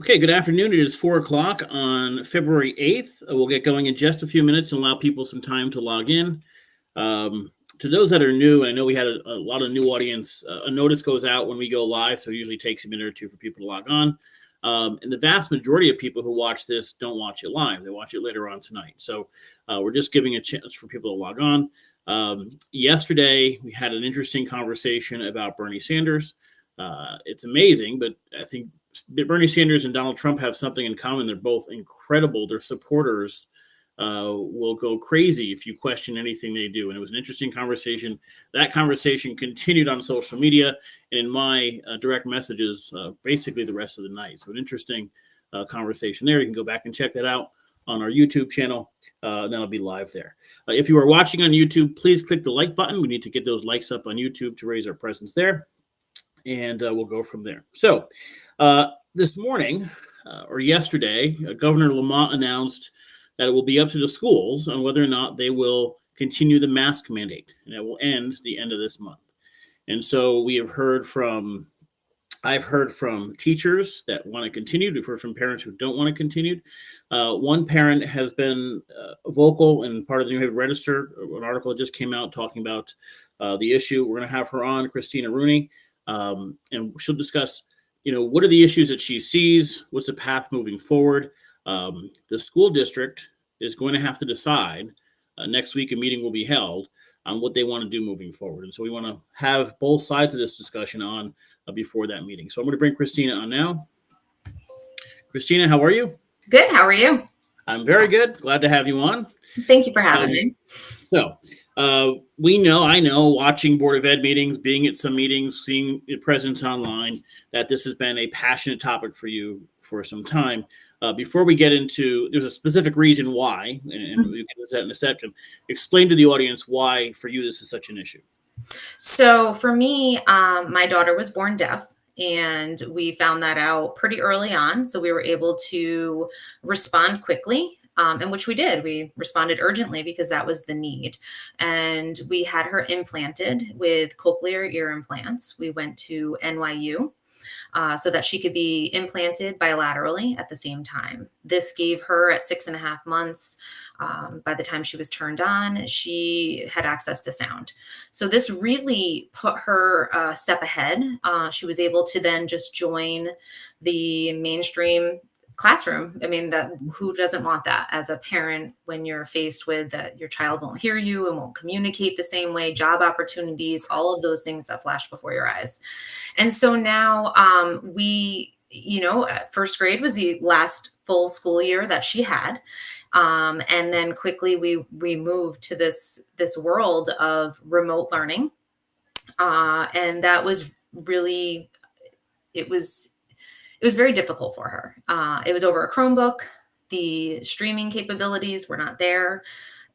Okay, good afternoon. It is 4 o'clock on February 8th. We'll get going in just a few minutes and allow people some time to log in. To those that are new, I know we had a lot of new audience. A notice goes out when we go live, so it usually takes a minute or two for people to log on. And the vast majority of people who watch this don't watch it live. They watch it later on tonight. So we're just giving a chance for people to log on. Yesterday, we had an interesting conversation about Bernie Sanders. It's amazing, but I think Bernie Sanders and Donald Trump have something in common. They're both incredible. Their supporters will go crazy if you question anything they do. And it was an interesting conversation. That conversation continued on social media and in my direct messages basically the rest of the night. So an interesting conversation there. You can go back and check that out on our YouTube channel. Then I'll be live there. If you are watching on YouTube, please click the like button. We need to get those likes up on YouTube to raise our presence there. And we'll go from there. So this morning or yesterday, Governor Lamont announced that it will be up to the schools on whether or not they will continue the mask mandate, and it will end the end of this month. And so I've heard from teachers that want to continue. We've heard from parents who don't want to continue. One parent has been vocal in part of the New Haven Register, an article that just came out talking about the issue. We're going to have her on, Christina Rooney, and she'll discuss, what are the issues that she sees? What's the path moving forward? The school district is going to have to decide. Next week, a meeting will be held on what they want to do moving forward. And so we want to have both sides of this discussion on before that meeting. So I'm going to bring Christina on now. Christina, how are you? Good. How are you? I'm very good. Glad to have you on. Thank you for having me. So I know, watching Board of Ed meetings, being at some meetings, seeing your presence online, that this has been a passionate topic for you for some time. Before we get into, there's a specific reason why, and we'll get into that in a second. Explain to the audience why, for you, this is such an issue. So for me, my daughter was born deaf, and we found that out pretty early on. So we were able to respond quickly. And which we did. We responded urgently because that was the need. And we had her implanted with cochlear ear implants. We went to NYU so that she could be implanted bilaterally at the same time. This gave her at 6.5 months. By the time she was turned on, she had access to sound. So this really put her a step ahead. She was able to then just join the mainstream classroom. I mean, who doesn't want that as a parent when you're faced with that your child won't hear you and won't communicate the same way, job opportunities, all of those things that flash before your eyes. And so now first grade was the last full school year that she had. And then quickly we moved to this world of remote learning. And that was really, it was very difficult for her. It was over a Chromebook. The streaming capabilities were not there.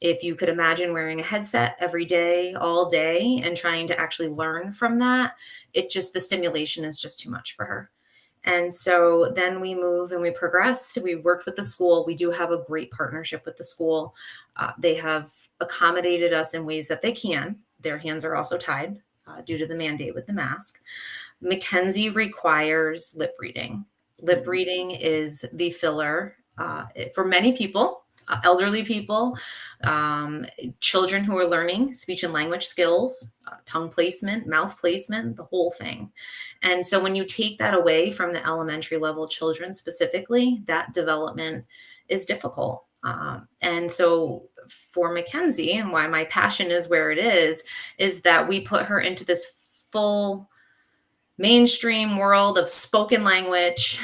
If you could imagine wearing a headset every day, all day, and trying to actually learn from that, the stimulation is just too much for her. And so then we move and we progress. We worked with the school. We do have a great partnership with the school. They have accommodated us in ways that they can. Their hands are also tied due to the mandate with the mask. Mackenzie requires lip reading. Lip reading is the filler for many people, elderly people, children who are learning speech and language skills, tongue placement, mouth placement, the whole thing. And so when you take that away from the elementary level children specifically, that development is difficult. And so for Mackenzie, and why my passion is where it is that we put her into this full mainstream world of spoken language.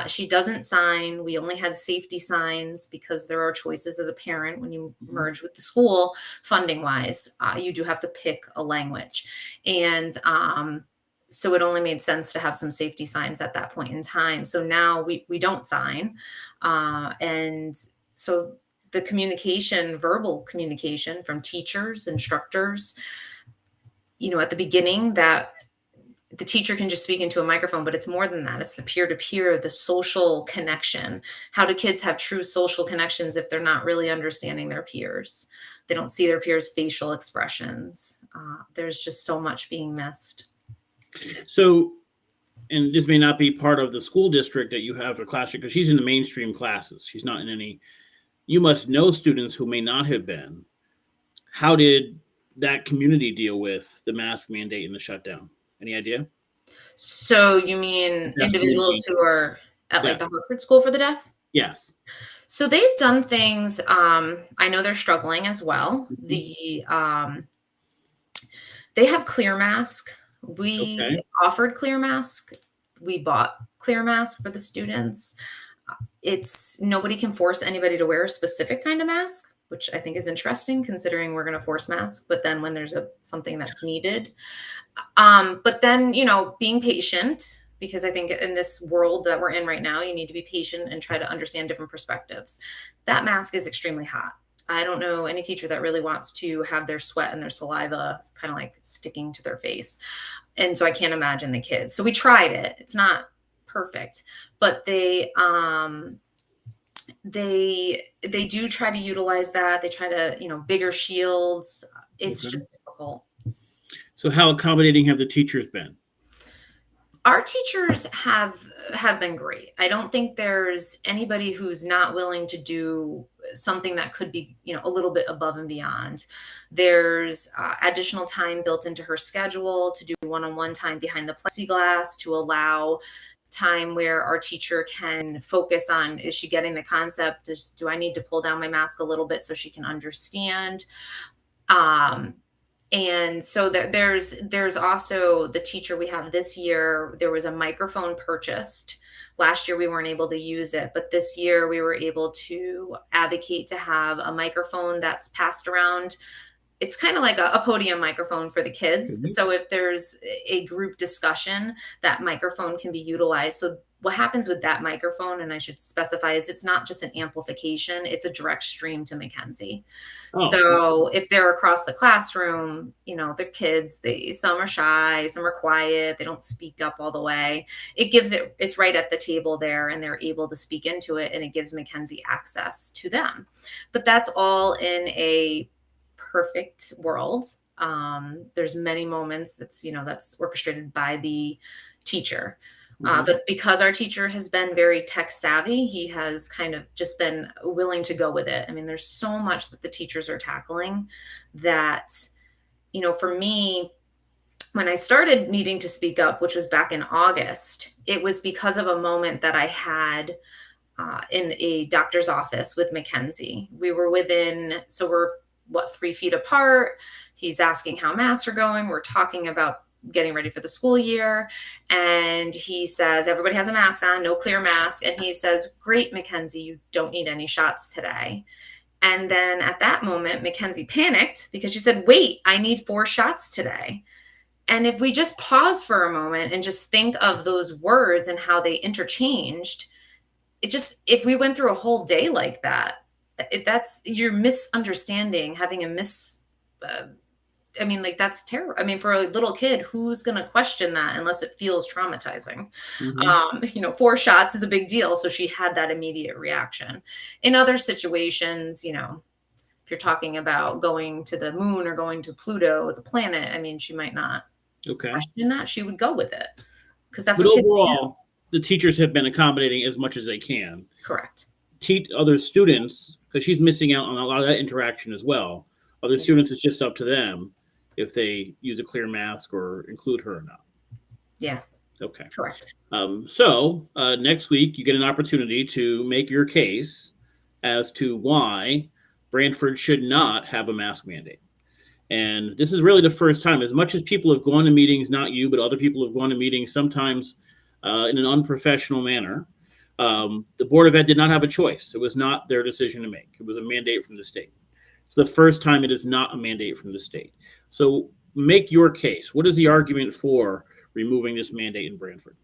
She doesn't sign. We only had safety signs because there are choices as a parent when you merge with the school funding wise. You do have to pick a language. And so it only made sense to have some safety signs at that point in time. So now we don't sign. And so the communication, verbal communication from teachers, instructors, at the beginning that the teacher can just speak into a microphone, but it's more than that. It's the peer-to-peer, the social connection. How do kids have true social connections if they're not really understanding their peers? They don't see their peers' facial expressions. There's just so much being missed. So and this may not be part of the school district that you have a classroom, because she's in the mainstream classes. She's not in any, you must know students who may not have been. How did that community deal with the mask mandate and the shutdown? Any idea? So you mean Deaf individuals community. who are at like Deaf. the Hartford School for the Deaf? Yes. So they've done things. I know they're struggling as well. Mhm. They have Clear Mask. We Okay. offered Clear Mask. We bought Clear Mask for the students. It's nobody can force anybody to wear a specific kind of mask, which I think is interesting considering we're going to force masks. But then when there's something that's needed, but then, being patient, because I think in this world that we're in right now, you need to be patient and try to understand different perspectives. That mask is extremely hot. I don't know any teacher that really wants to have their sweat and their saliva kind of like sticking to their face. And so I can't imagine the kids. So we tried it. It's not perfect, but they do try to utilize that. They try to, bigger shields. It's Okay. just difficult. So how accommodating have the teachers been? Our teachers have been great. I don't think there's anybody who's not willing to do something that could be, a little bit above and beyond. There's additional time built into her schedule to do one-on-one time behind the plexiglass to allow time where our teacher can focus on, is she getting the concept? Do I need to pull down my mask a little bit so she can understand? And so there's also the teacher we have this year. There was a microphone purchased. Last year we weren't able to use it, but this year we were able to advocate to have a microphone that's passed around. It's kind of like a podium microphone for the kids. Mhm. So if there's a group discussion, that microphone can be utilized. So what happens with that microphone, and I should specify, is it's not just an amplification, it's a direct stream to Mackenzie. Oh, So if they're across the classroom, they're kids, some are shy, some are quiet, they don't speak up all the way. It's right at the table there and they're able to speak into it, and it gives Mackenzie access to them. But that's all in a perfect world. There's many moments that's orchestrated by the teacher. mhm. But because our teacher has been very tech savvy, he has kind of just been willing to go with it. I mean, there's so much that the teachers are tackling that, for me, when I started needing to speak up, which was back in August, it was because of a moment that I had in a doctor's office with Mackenzie. We're 3 feet apart. He's asking how masks are going. We're talking about getting ready for the school year. And he says, everybody has a mask on, no clear mask. And he says, great, Mackenzie, you don't need any shots today. And then at that moment, Mackenzie panicked because she said, wait, I need 4 shots today. And if we just pause for a moment and just think of those words and how they interchanged, if we went through a whole day like that, that's you're misunderstanding, having that's terrible. I mean, for a little kid, who's going to question that unless it feels traumatizing? Mhm. 4 shots is a big deal. So she had that immediate reaction. In other situations, if you're talking about going to the moon or going to Pluto, the planet, I mean, she might not Okay. question that. She would go with it because that's But what kids do. overall, the teachers have been accommodating as much as they can. Correct. Teach other students, because she's missing out on a lot of that interaction as well. Other students, it's just up to them if they use a clear mask or include her or not. Yeah. Okay. Correct. So next week, you get an opportunity to make your case as to why Brantford should not have a mask mandate. And this is really the first time, as much as people have gone to meetings, not you, but other people have gone to meetings sometimes in an unprofessional manner. The Board of Ed did not have a choice. It was not their decision to make. It was a mandate from the state. It's the first time it is not a mandate from the state. So make your case. What is the argument for removing this mandate in Brantford?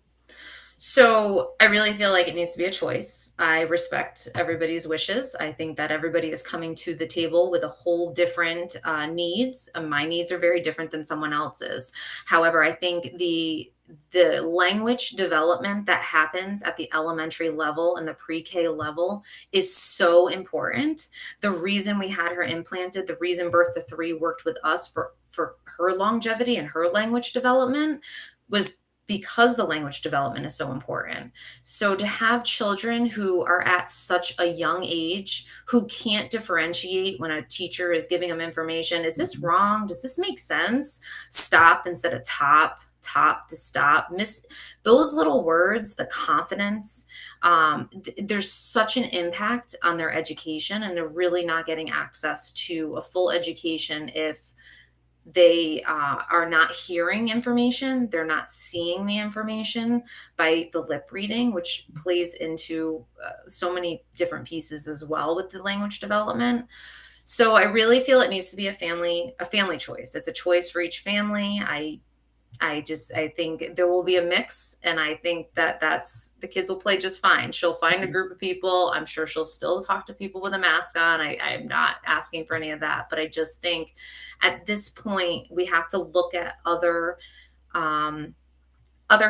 So I really feel like it needs to be a choice. I respect everybody's wishes. I think that everybody is coming to the table with a whole different needs. My needs are very different than someone else's. However, I think the language development that happens at the elementary level and the pre-K level is so important. The reason we had her implanted, the reason Birth to 3 worked with us for her longevity and her language development was because the language development is so important. So to have children who are at such a young age, who can't differentiate when a teacher is giving them information, is this wrong? Does this make sense? Stop instead of top, top to stop. Miss those little words, the confidence. There's such an impact on their education, and they're really not getting access to a full education if they are not hearing information, they're not seeing the information by the lip reading, which plays into so many different pieces as well with the language development. So I really feel it needs to be a family choice. It's a choice for each family. I think there will be a mix, and I think that that's the kids will play just fine. She'll find a group of people. I'm sure she'll still talk to people with a mask on. I'm not asking for any of that, but I just think at this point we have to look at other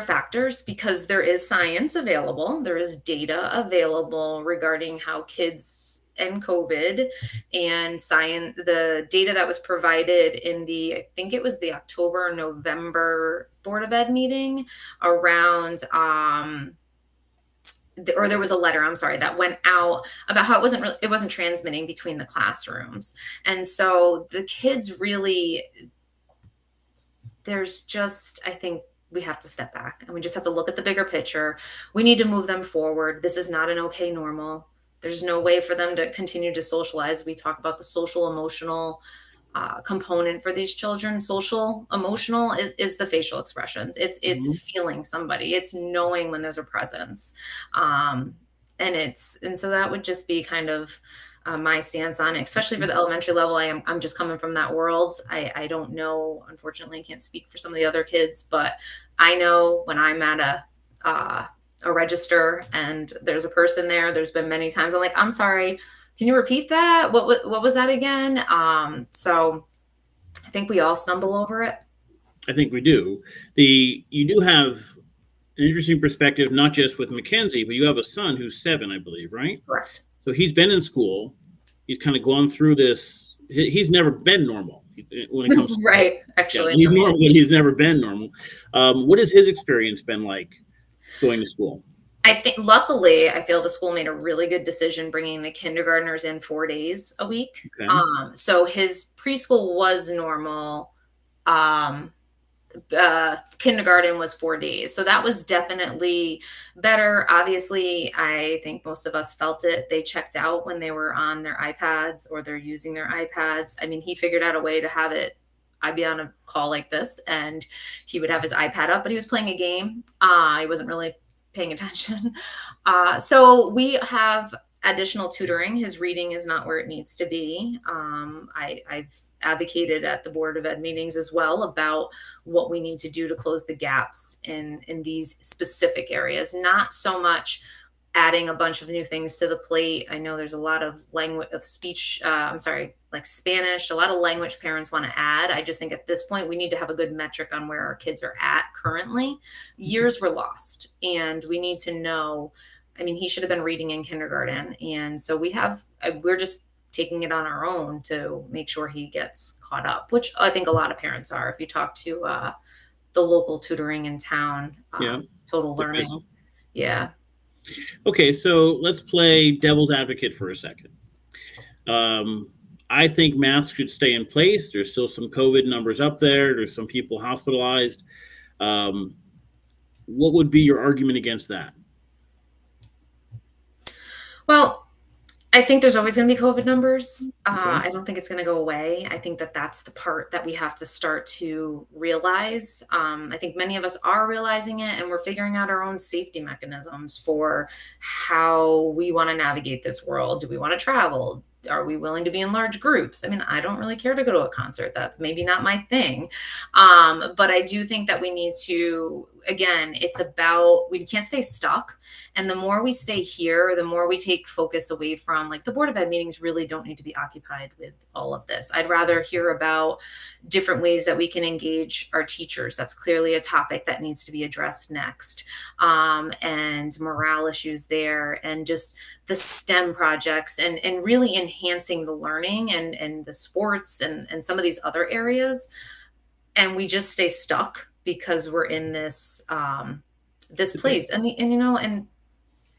factors, because there is science available, there is data available regarding how kids and COVID and science, the data that was provided in I think it was the October or November Board of Ed meeting around, or there was a letter, I'm sorry, that went out about how it wasn't transmitting between the classrooms. And so the kids really, I think we have to step back and we just have to look at the bigger picture. We need to move them forward. This is not an okay normal. There's no way for them to continue to socialize. We talk about the social emotional component for these children. Social emotional is the facial expressions. It's feeling somebody. It's knowing when there's a presence. And so that would just be kind of my stance on it, especially for the elementary level. I'm just coming from that world. I don't know, unfortunately, I can't speak for some of the other kids, but I know when I'm at a register and there's a person there's been many times I'm like, I'm sorry, can you repeat that? What was that again? So I think we all stumble over it. I think we do. You do have an interesting perspective, not just with Mackenzie, but you have a son who's 7, I believe, right? Correct. So he's been in school. He's kind of gone through this. He's never been normal when it comes to right. Actually, he's normal, but he's never been normal. What has his experience been like going to school? I think luckily, I feel the school made a really good decision bringing the kindergartners in 4 days a week. Okay. So his preschool was normal. Kindergarten was 4 days. So that was definitely better. Obviously, I think most of us felt it. They checked out when they were on their iPads or they're using their iPads. I mean, he figured out a way to have it. I'd be on a call like this and he would have his iPad up, but he was playing a game. He wasn't really paying attention. So we have additional tutoring. His reading is not where it needs to be. I've advocated at the Board of Ed meetings as well about what we need to do to close the gaps in these specific areas, not so much adding a bunch of new things to the plate. I know there's a lot of like Spanish, a lot of language parents want to add. I just think at this point, we need to have a good metric on where our kids are at currently. Years were lost and we need to know, I mean, he should have been reading in kindergarten. And so we're just taking it on our own to make sure he gets caught up, which I think a lot of parents are. If you talk to the local tutoring in town, Total Learning. Yeah. Okay, so let's play devil's advocate for a second. I think masks should stay in place. There's still some COVID numbers up there. There's some people hospitalized. What would be your argument against that? Well, I think there's always going to be COVID numbers. Okay. I don't think it's going to go away. I think that that's the part that we have to start to realize. I think many of us are realizing it, and we're figuring out our own safety mechanisms for how we want to navigate this world. Do we want to travel? Are we willing to be in large groups? I mean, I don't really care to go to a concert. That's maybe not my thing. But I do think that we need to, again, it's about, we can't stay stuck. And the more we stay here, the more we take focus away from, like, the Board of Ed meetings really don't need to be occupied with all of this. I'd rather hear about different ways that we can engage our teachers. That's clearly a topic that needs to be addressed next. And morale issues there, and just the STEM projects, and really enhancing the learning and the sports and some of these other areas. And we just stay stuck because we're in this this place, and and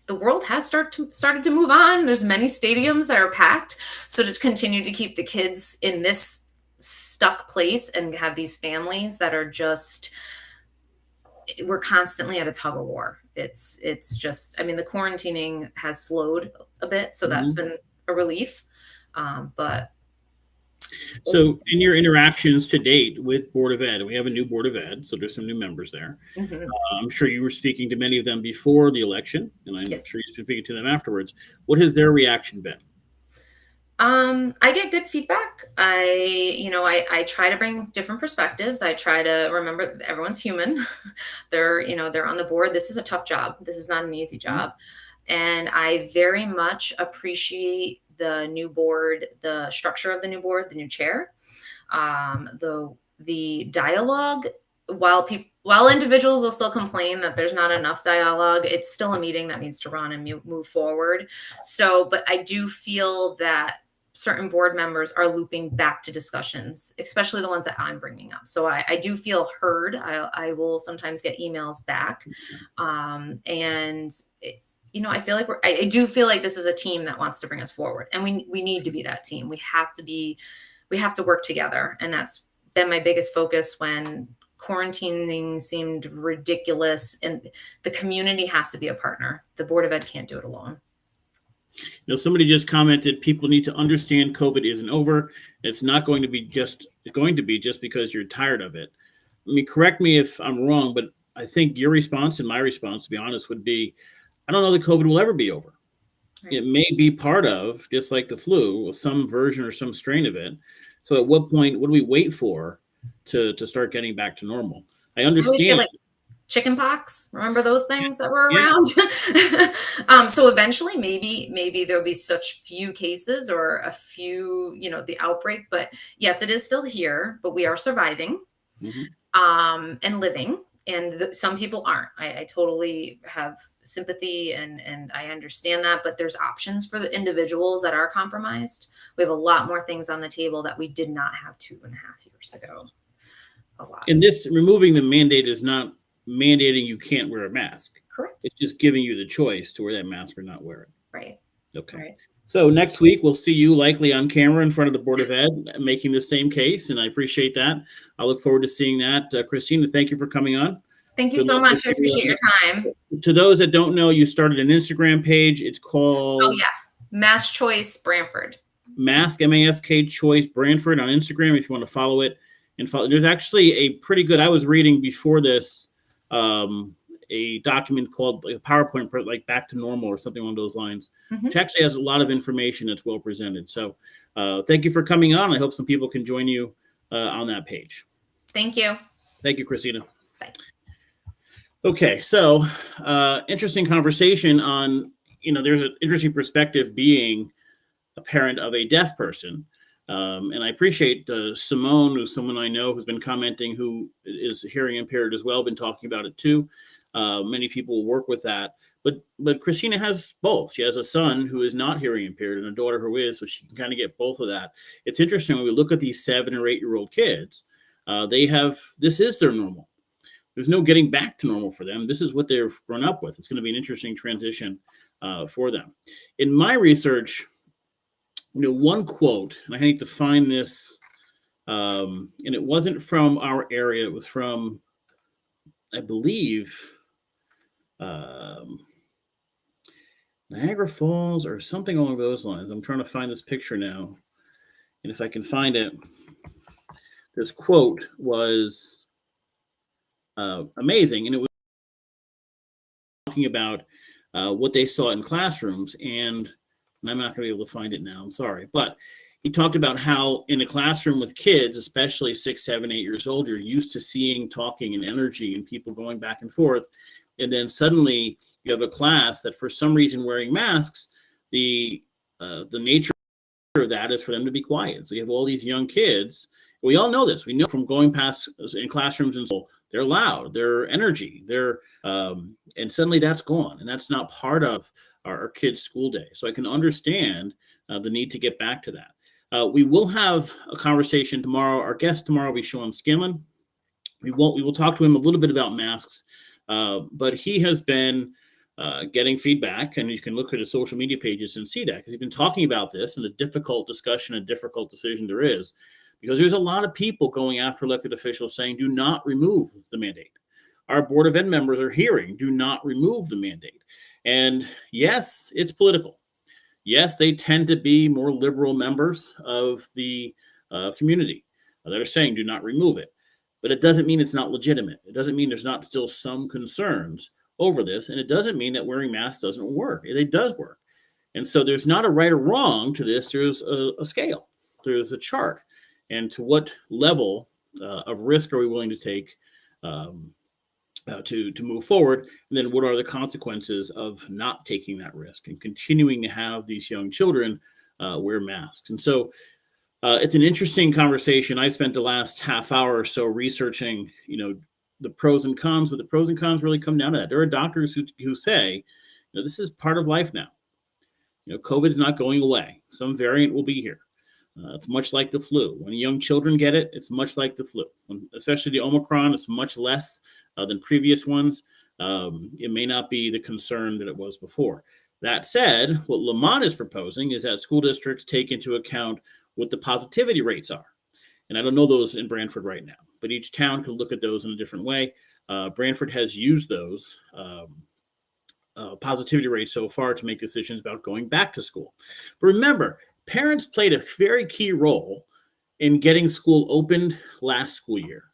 the world has started to move on. There's many stadiums that are packed. So to continue to keep the kids in this stuck place and have these families that are just, we're constantly at a tug of war. It's just, I mean, the quarantining has slowed a bit, so that's been a relief. But so in your interactions to date with Board of Ed, we have a new Board of Ed, so there's some new members there. I'm sure you were speaking to many of them before the election, and I'm yes. sure you're speaking to them afterwards. What has their reaction been? I get good feedback. I try to bring different perspectives. I try to remember that everyone's human. They're on the board. This is a tough job. This is not an easy job. And I very much appreciate the new board, the structure of the new board, the new chair, the dialogue. While individuals will still complain that there's not enough dialogue, it's still a meeting that needs to run and move forward. So, but I do feel that certain board members are looping back to discussions, especially the ones that I'm bringing up. So I do feel heard. I will sometimes get emails back. I feel like I do feel like this is a team that wants to bring us forward, and we need to be that team. We have to work together. And that's been my biggest focus when quarantining seemed ridiculous, and the community has to be a partner. The Board of Ed can't do it alone. Somebody just commented, people need to understand COVID isn't over. It's not going to be just because you're tired of it. I mean, correct me if I'm wrong, but I think your response and my response, to be honest, would be, I don't know that COVID will ever be over. Right. It may be part of, just like the flu, some version or some strain of it. So at what point, what do we wait for to start getting back to normal? I understand. Chicken pox, remember those things that were around? So eventually maybe there'll be such few cases or a few, the outbreak, but yes, it is still here, but we are surviving and living. And some people aren't. I totally have sympathy and I understand that, but there's options for the individuals that are compromised. We have a lot more things on the table that we did not have 2.5 years ago. A lot. And this removing the mandate is not mandating you can't wear a mask. Correct. It's just giving you the choice to wear that mask or not wear it. Right. Okay. Right. So next week we'll see you likely on camera in front of the Board of Ed making the same case, and I appreciate that. I look forward to seeing that. Christina, thank you for coming on. Thank you so much. I appreciate your time. To those that don't know, you started an Instagram page. It's called Mass Choice Brantford. MASK Choice Brantford on Instagram if you want to follow it. And there's actually a pretty good, I was reading before this, a document called a PowerPoint, like Back to Normal or something along those lines, which actually has a lot of information that's well presented. So thank you for coming on. I hope some people can join you on that page. Thank you. Thank you, Christina. Bye. Okay, so interesting conversation on, there's an interesting perspective being a parent of a deaf person. And I appreciate Simone, who's someone I know who's been commenting, who is hearing impaired as well, been talking about it too. Many people work with that. But Christina has both. She has a son who is not hearing impaired and a daughter who is, so she can kind of get both of that. It's interesting when we look at these 7 or 8-year-old kids, this is their normal. There's no getting back to normal for them. This is what they've grown up with. It's going to be an interesting transition for them. In my research, one quote, and I need to find this, and it wasn't from our area. It was from, I believe, Niagara Falls or something along those lines. I'm trying to find this picture now. And if I can find it, this quote was amazing. And it was talking about what they saw in classrooms. And I'm not going to be able to find it now. I'm sorry. But he talked about how in a classroom with kids, especially 6, 7, 8 years old, you're used to seeing, talking, and energy and people going back and forth. And then suddenly you have a class that for some reason wearing masks, the nature of that is for them to be quiet. So you have all these young kids. We all know this. We know from going past in classrooms and so they're loud, they're energy, and suddenly that's gone. And that's not part of our kids' school day. So I can understand the need to get back to that. We will have a conversation tomorrow. Our guest tomorrow will be Sean Scanlon. We will talk to him a little bit about masks, but he has been getting feedback, and you can look at his social media pages and see that, because he's been talking about this and the difficult discussion and difficult decision there is, because there's a lot of people going after elected officials saying, do not remove the mandate. Our Board of Ed members are hearing, do not remove the mandate. And yes, it's political. Yes, they tend to be more liberal members of the community that are saying, do not remove it. But it doesn't mean it's not legitimate. It doesn't mean there's not still some concerns over this. And it doesn't mean that wearing masks doesn't work. It does work. And so there's not a right or wrong to this. There's a scale. There's a chart. And to what level of risk are we willing to take to move forward? And then what are the consequences of not taking that risk and continuing to have these young children wear masks? And so it's an interesting conversation. I spent the last half hour or so researching, the pros and cons, but the pros and cons really come down to that. There are doctors who say, this is part of life now. COVID is not going away. Some variant will be here. It's much like the flu. When young children get it, it's much like the flu. Especially the Omicron, it's much less than previous ones. It may not be the concern that it was before. That said, what Lamont is proposing is that school districts take into account what the positivity rates are. And I don't know those in Brantford right now, but each town could look at those in a different way. Brantford has used those positivity rates so far to make decisions about going back to school. But remember, parents played a very key role in getting school opened last school year.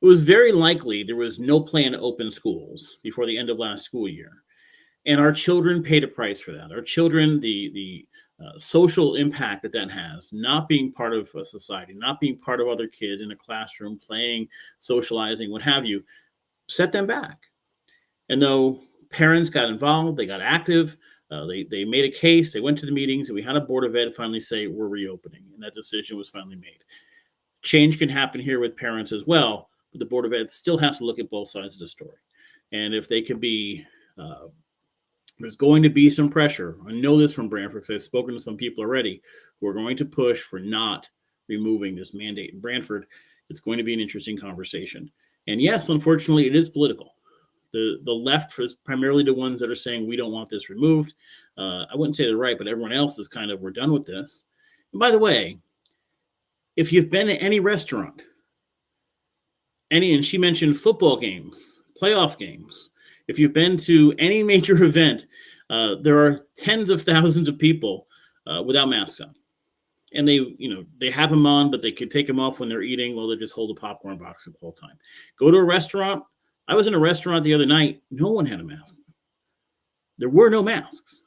It was very likely there was no plan to open schools before the end of last school year. And our children paid a price for that. Our children, the social impact that has, not being part of a society, not being part of other kids in a classroom, playing, socializing, what have you, set them back. And though parents got involved, they got active, they made a case, they went to the meetings, and we had a Board of Ed finally say, we're reopening. And that decision was finally made. Change can happen here with parents as well, but the Board of Ed still has to look at both sides of the story. And if they can be... there's going to be some pressure. I know this from Brantford because I've spoken to some people already who are going to push for not removing this mandate in Brantford. It's going to be an interesting conversation. And yes, unfortunately, it is political. The left is primarily the ones that are saying we don't want this removed. I wouldn't say they're right, but everyone else is kind of, we're done with this. And by the way, if you've been to any restaurant, and she mentioned football games, playoff games, if you've been to any major event, there are tens of thousands of people without masks on. And they have them on, but they could take them off when they're eating. Well, they just hold a popcorn box the whole time. Go to a restaurant. I was in a restaurant the other night. No one had a mask. There were no masks.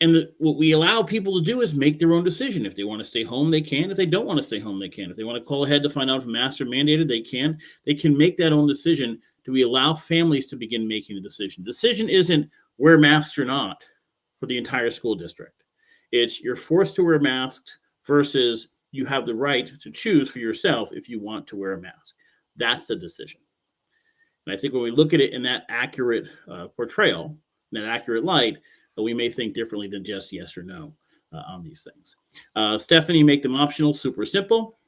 And what we allow people to do is make their own decision. If they want to stay home, they can. If they don't want to stay home, they can. If they want to call ahead to find out if masks are mandated, they can. They can make that own decision. Do we allow families to begin making the decision? The decision isn't wear masks or not for the entire school district. It's you're forced to wear masks versus you have the right to choose for yourself if you want to wear a mask. That's the decision. And I think when we look at it in that accurate portrayal, in that accurate light, we may think differently than just yes or no on these things. Stephanie, make them optional, super simple.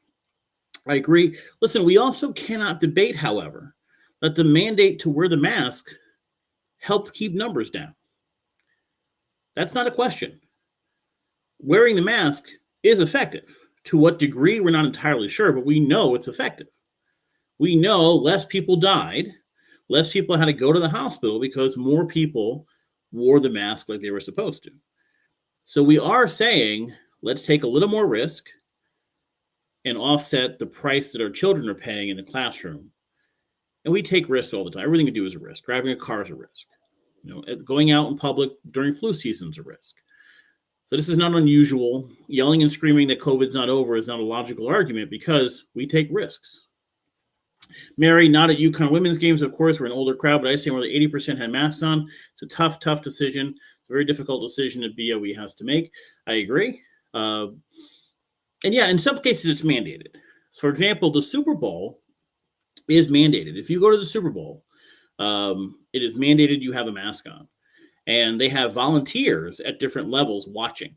I agree. Listen, we also cannot debate, however, that the mandate to wear the mask helped keep numbers down. That's not a question. Wearing the mask is effective. To what degree, we're not entirely sure, but we know it's effective. We know less people died, less people had to go to the hospital because more people wore the mask like they were supposed to. So we are saying, let's take a little more risk and offset the price that our children are paying in the classroom. And we take risks all the time. Everything we do is a risk. Driving a car is a risk. Going out in public during flu season is a risk. So this is not unusual. Yelling and screaming that COVID's not over is not a logical argument because we take risks. Mary, not at UConn women's games, of course. We're an older crowd, but I say more than 80% had masks on. It's a tough decision. It's a very difficult decision that BOE has to make. I agree. And yeah, in some cases, it's mandated. So for example, the Super Bowl is mandated. If you go to the Super Bowl, it is mandated you have a mask on. And they have volunteers at different levels watching.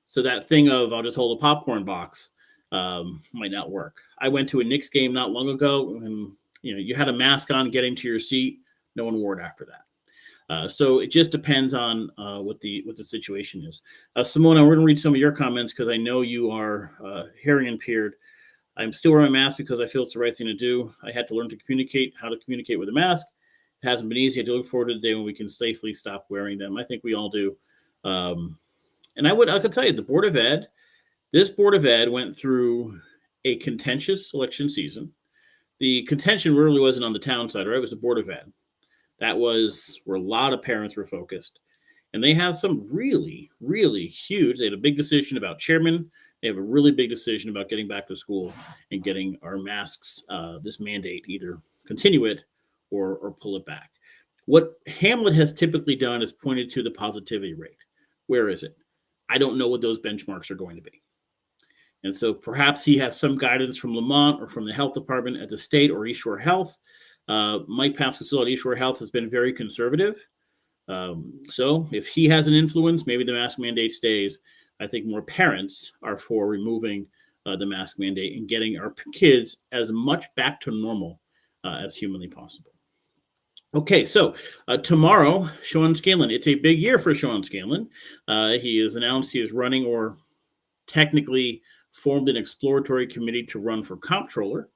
So that thing of I'll just hold a popcorn box, might not work. I went to a Knicks game not long ago, and you had a mask on getting to your seat. No one wore it after that. So it just depends on what the situation is. Simona, we're going to read some of your comments because I know you are hearing impaired. I'm still wearing my mask because I feel it's the right thing to do. I had to learn to communicate how to communicate with a mask. It hasn't been easy. I do look forward to the day when we can safely stop wearing them. I think we all do. And I could tell you, this Board of Ed went through a contentious election season. The contention really wasn't on the town side, right? It was the Board of Ed. That was where a lot of parents were focused. And they have some really, really huge, they had a big decision about chairman. They have a really big decision about getting back to school and getting our masks, this mandate, either continue it or pull it back. What Hamlet has typically done is pointed to the positivity rate. Where is it? I don't know what those benchmarks are going to be. And so perhaps he has some guidance from Lamont or from the health department at the state or East Shore Health. Mike Pascal at East Shore Health has been very conservative. So if he has an influence, maybe the mask mandate stays. I think more parents are for removing the mask mandate and getting our kids as much back to normal as humanly possible. Okay, so tomorrow, Sean Scanlon. It's a big year for Sean Scanlon. He has announced he is running, or technically formed, an exploratory committee to run for comptroller.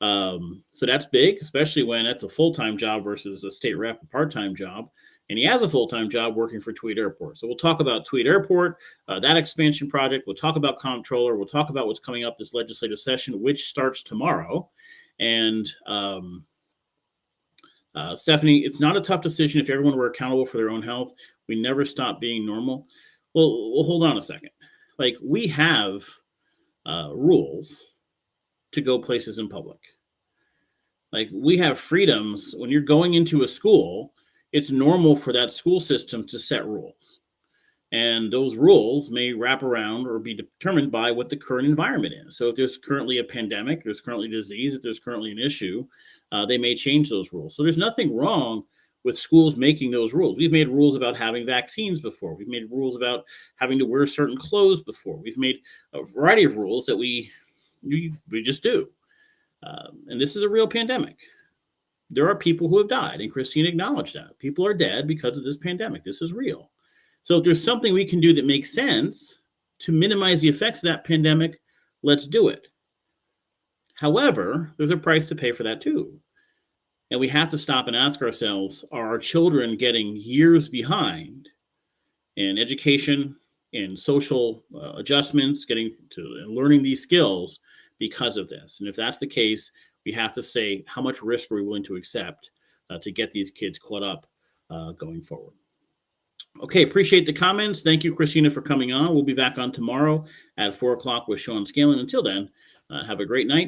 So that's big, especially when that's a full-time job versus a state rep, a part-time job. And he has a full-time job working for Tweed Airport. So we'll talk about Tweed Airport, that expansion project. We'll talk about comptroller. We'll talk about what's coming up this legislative session, which starts tomorrow. And Stephanie, it's not a tough decision if everyone were accountable for their own health. We never stop being normal. Well, hold on a second. Like, we have rules to go places in public. Like, we have freedoms. When you're going into a school, it's normal for that school system to set rules. And those rules may wrap around or be determined by what the current environment is. So if there's currently a pandemic, there's currently disease, if there's currently an issue, they may change those rules. So there's nothing wrong with schools making those rules. We've made rules about having vaccines before. We've made rules about having to wear certain clothes before. We've made a variety of rules that we just do. And this is a real pandemic. There are people who have died, and Christine acknowledged that. People are dead because of this pandemic. This is real. So if there's something we can do that makes sense to minimize the effects of that pandemic, let's do it. However, there's a price to pay for that too. And we have to stop and ask ourselves, are our children getting years behind in education, in social adjustments, getting to and learning these skills because of this? And if that's the case, we have to say, how much risk are we willing to accept to get these kids caught up going forward? Okay, appreciate the comments. Thank you, Christina, for coming on. We'll be back on tomorrow at 4 o'clock with Sean Scanlon. Until then, have a great night.